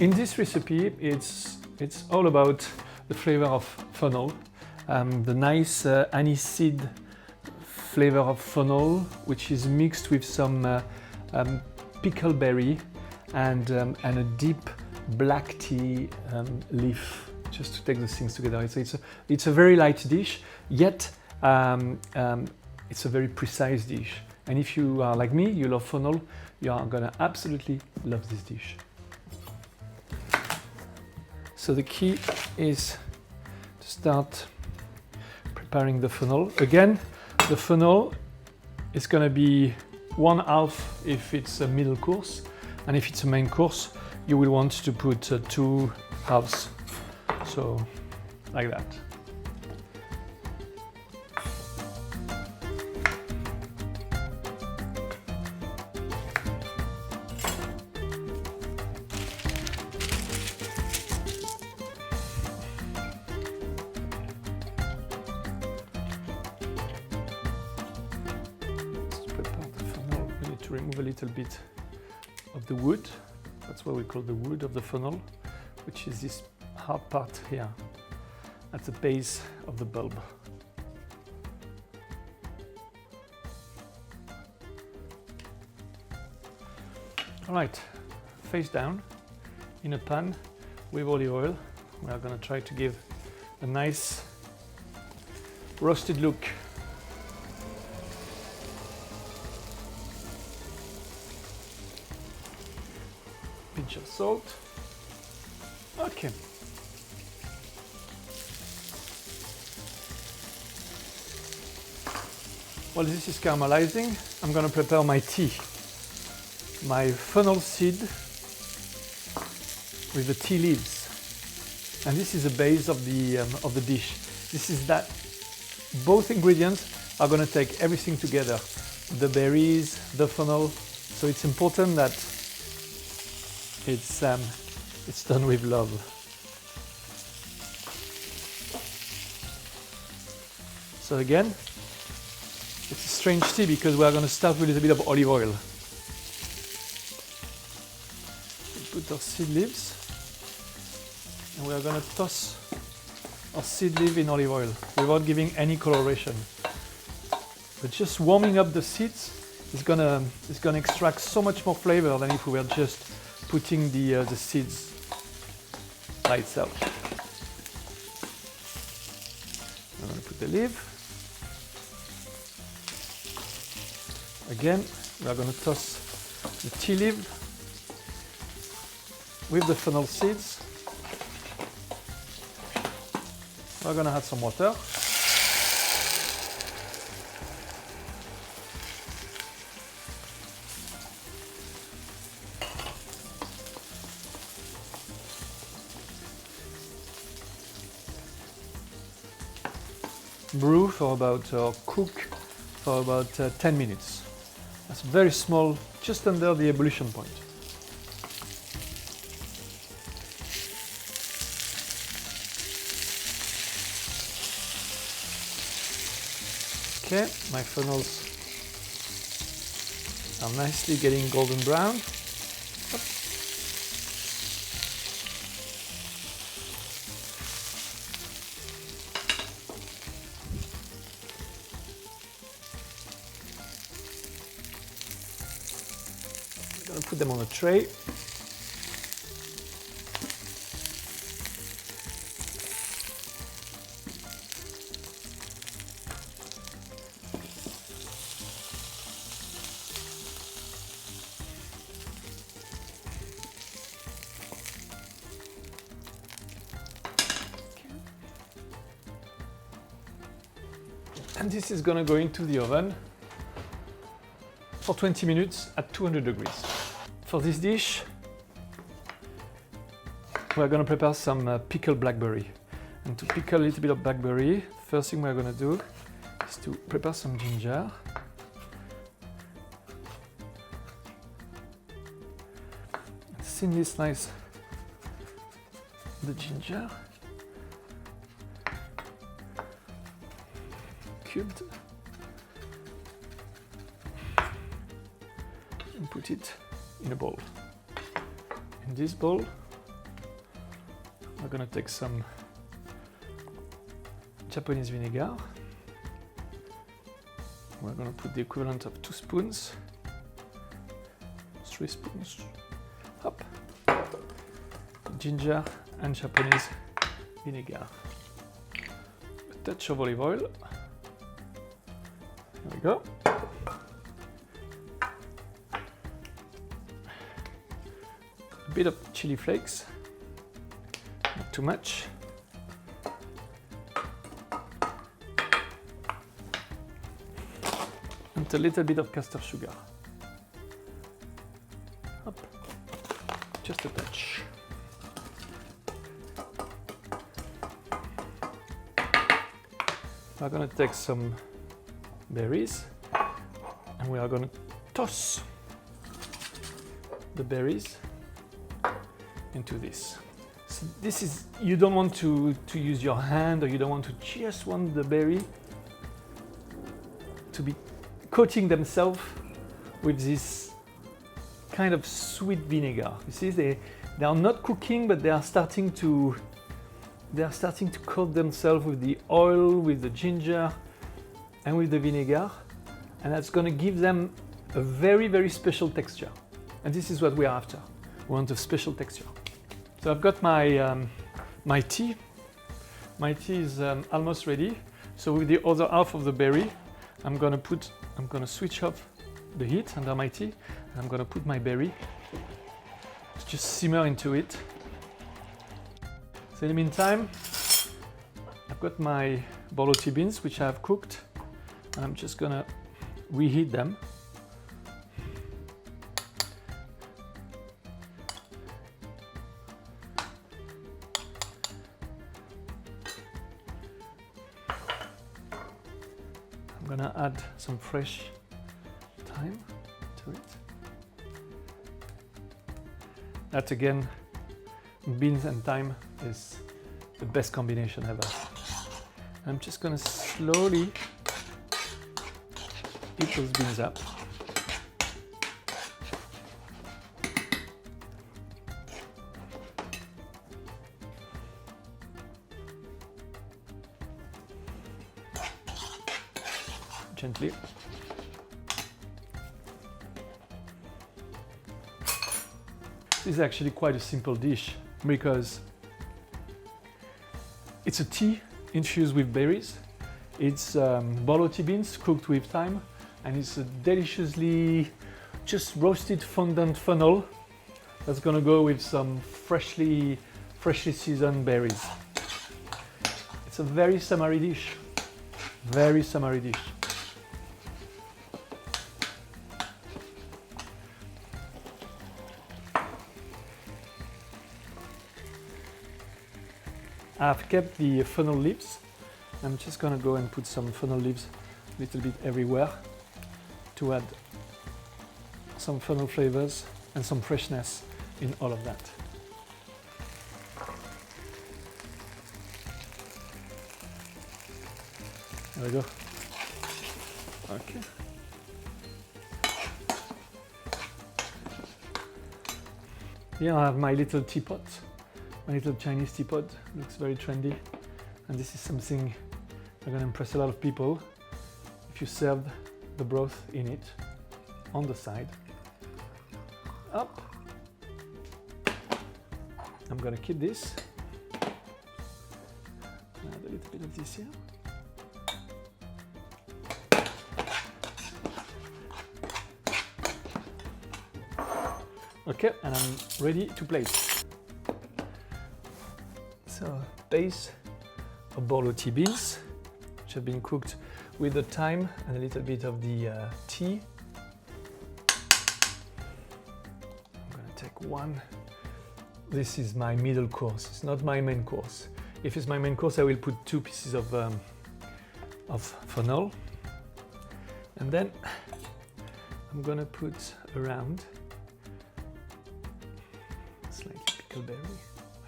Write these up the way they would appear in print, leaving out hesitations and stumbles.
In this recipe, it's all about the flavor of fennel, the nice aniseed flavor of fennel, which is mixed with some pickleberry and a deep black tea leaf, just to take those things together. It's a very light dish, yet it's a very precise dish. And if you are like me, you love fennel, you are gonna absolutely love this dish. So the key is to start preparing the fennel. Again, the fennel is gonna be 1/2 if it's a middle course, and if it's a main course, you will want to put 2 halves. So, like that. To remove a little bit of the wood. That's what we call the wood of the fennel, which is this hard part here at the base of the bulb. All right, face down in a pan with olive oil. We are going to try to give a nice roasted look. Pinch of salt. Okay. While this is caramelizing, I'm going to prepare my tea. My fennel seed with the tea leaves. And this is the base of the dish. This is that both ingredients are going to take everything together. The berries, the fennel. So it's important that it's done with love. So again, it's a strange tea because we are going to start with a little bit of olive oil. We put our seed leaves and we are going to toss our seed leaf in olive oil without giving any coloration. But just warming up the seeds is going to extract so much more flavor than if we were just putting the seeds by itself. I'm going to put the leaf. Again, we are going to toss the tea leaf with the fennel seeds. We're going to add some water. Brew for about, or cook for about 10 minutes. That's very small, just under the ebullition point. Okay, my fennels are nicely getting golden brown. I'm going to put them on a tray. And this is going to go into the oven for 20 minutes at 200 degrees. For this dish, we're going to prepare some pickled blackberry. And to pickle a little bit of blackberry, first thing we're going to do is to prepare some ginger. Thinly slice the ginger. Cubed. And put it in a bowl. In this bowl, We're gonna take some Japanese vinegar. We're gonna put the equivalent of 2 spoons, 3 spoons, hop, ginger and Japanese vinegar. A touch of olive oil. There we go. A bit of chili flakes, not too much. And a little bit of castor sugar. Hop. Just a touch. We're going to take some berries and we are going to toss the berries into this. So this is, you don't want to use your hand, or you don't want to just want the berry to be coating themselves with this kind of sweet vinegar. You see, they are not cooking, but they are starting to coat themselves with the oil, with the ginger, and with the vinegar, and that's going to give them a very, very special texture. And this is what we are after. We want a special texture. So I've got my my tea. My tea is almost ready. So with the other half of the berry, I'm gonna switch off the heat under my tea, and I'm gonna put my berry to just simmer into it. So in the meantime, I've got my borlotti beans, which I've cooked. I'm just gonna reheat them. I'm gonna add some fresh thyme to it. That again, beans and thyme is the best combination ever. I'm just gonna slowly heat those beans up. Gently. This is actually quite a simple dish because it's a tea infused with berries. It's borlotti beans cooked with thyme, and it's a deliciously just roasted fondant fennel that's gonna go with some freshly seasoned berries. It's a very summery dish. Very summery dish. I've kept the fennel leaves. I'm just gonna go and put some fennel leaves a little bit everywhere to add some fennel flavors and some freshness in all of that. There we go. Okay. Here I have my little teapot. My little Chinese teapot. Looks very trendy, and this is something that's going to impress a lot of people if you serve the broth in it on the side. Up. I'm going to keep this. Add a little bit of this here. Okay, and I'm ready to plate. So, base of borlotti beans, which have been cooked with the thyme and a little bit of the tea. I'm going to take one. This is my middle course. It's not my main course. If it's my main course, I will put 2 pieces of fennel, and then I'm going to put around slightly pickled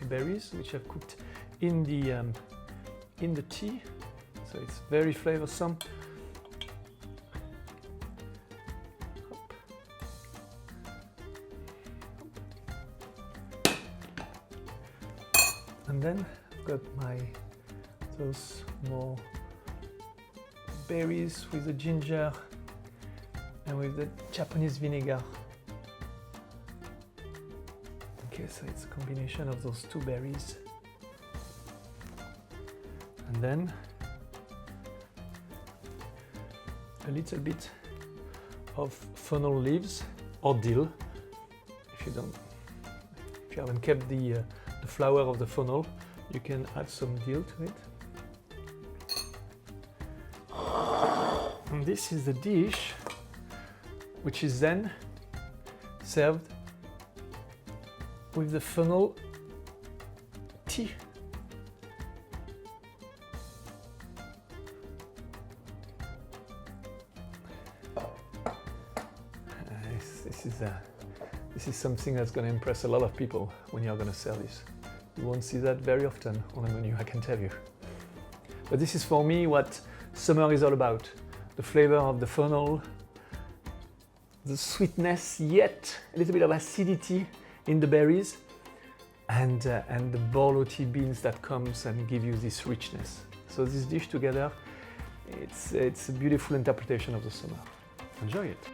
berries, which I've cooked in the tea, so it's very flavorsome. Hop. Hop. And then I've got those more berries with the ginger and with the Japanese vinegar. Okay, so it's a combination of those two berries. And then a little bit of fennel leaves or dill. If you haven't kept the flower of the fennel, you can add some dill to it. And this is the dish, which is then served with the fennel tea. This is something that's going to impress a lot of people when you're going to sell this. You won't see that very often on a menu, I can tell you. But this is for me what summer is all about. The flavor of the fennel, the sweetness, yet a little bit of acidity in the berries, and the borlotti beans that comes and give you this richness. So this dish together, it's a beautiful interpretation of the summer. Enjoy it.